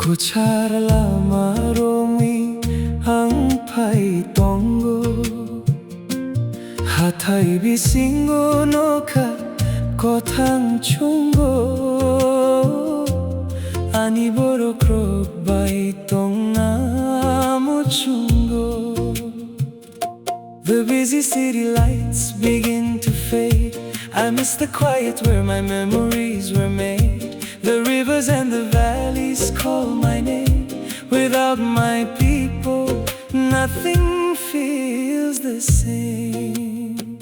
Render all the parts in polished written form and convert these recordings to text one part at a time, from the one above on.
Kuchara maromi ang paitongo Hatai bisingo no ka Kwchang chungo Ani boro krok baitong amo chungo. The busy city lights begin to fade. I miss the quiet where my memories were made. The rivers and the valleys call my name. Without my people, nothing feels the same.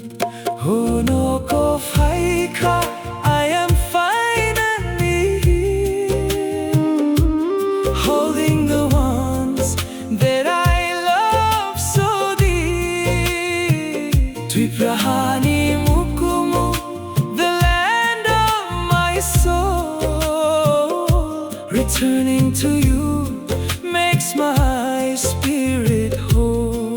Oh no, go fight, I am finally here, holding the ones that I love so dear. Tripura Mukumu, the land of my soul. Returning to you makes my spirit whole.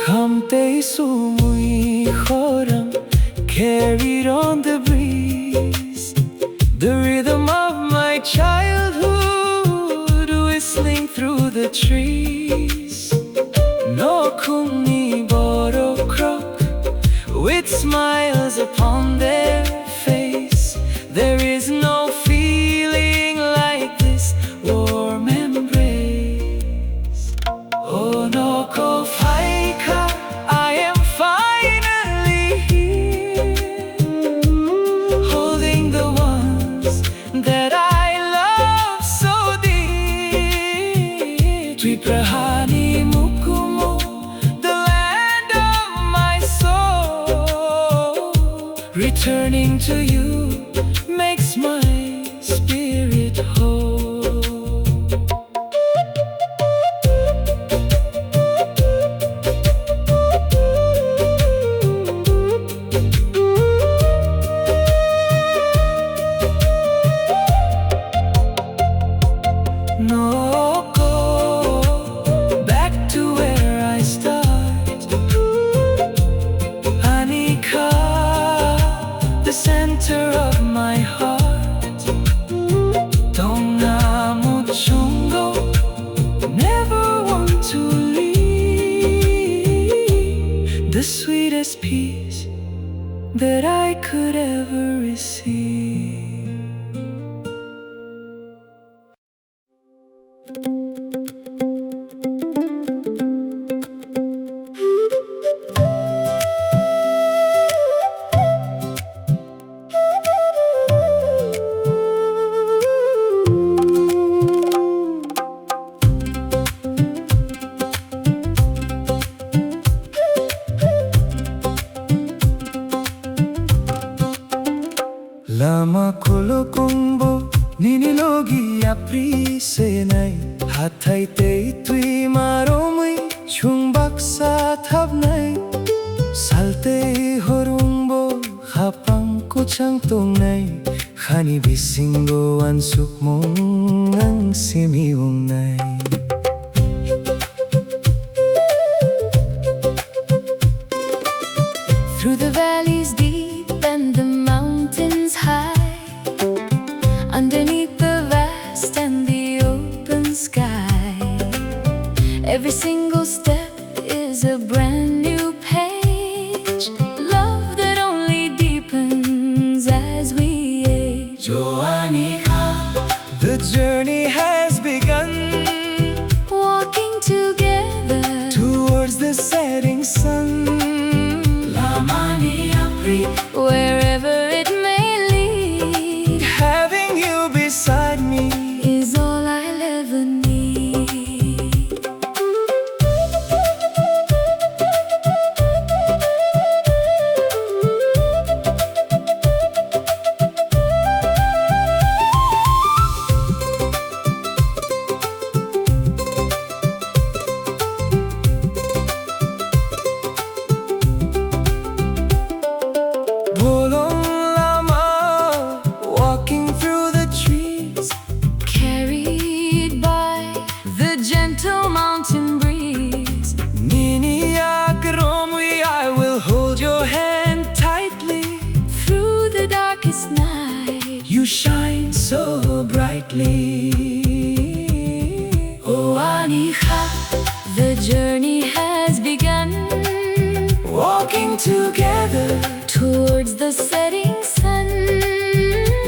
Kamte sumui khorang, carried on the breeze, the rhythm of my childhood whistling through the trees. Nok-ni Wansukmung, with smiles upon their face. There is no feeling like this warm embrace. Oh no, go fight, I am finally here, holding the ones that I love so dear. Tripura Mukumu, the land of my soul. Returning to you makes my spirit whole. No, go back to where I start. Anika, the center of my heart. Tonga chungo, never want to leave. The sweetest peace that I could ever receive. Lama kulo kumbo ninilogi apri senai hathai te tui maromui chungbak sa thabnai salte horumbo khapang Kwchang tongnai khani bisingo Wansukmung ang simiung nai. Through the valleys deep and the mountains high, underneath the vast and the open sky, every single step is a brand new page. Love that only deepens as we age. The journey has begun, Walking together towards the setting sun. wherever it may lead, Having you beside me is all I'll ever need. gentle mountain breeze. Nini Akaromwi, I will hold your hand tightly. Through the darkest night, You shine so brightly. oh Aniha, the journey has begun. Walking together, Towards the setting sun,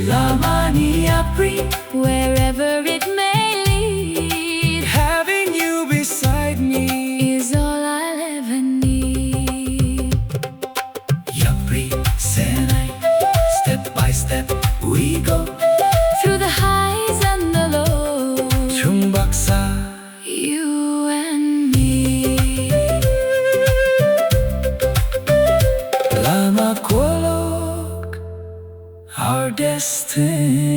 Lamani Apri, wherever it may lead, having you beside me. is all I'll ever need. Yapri Senai, step by step we go. Through the highs and the lows, Chumbaksa, you and me. Lama Kwolok, our destiny.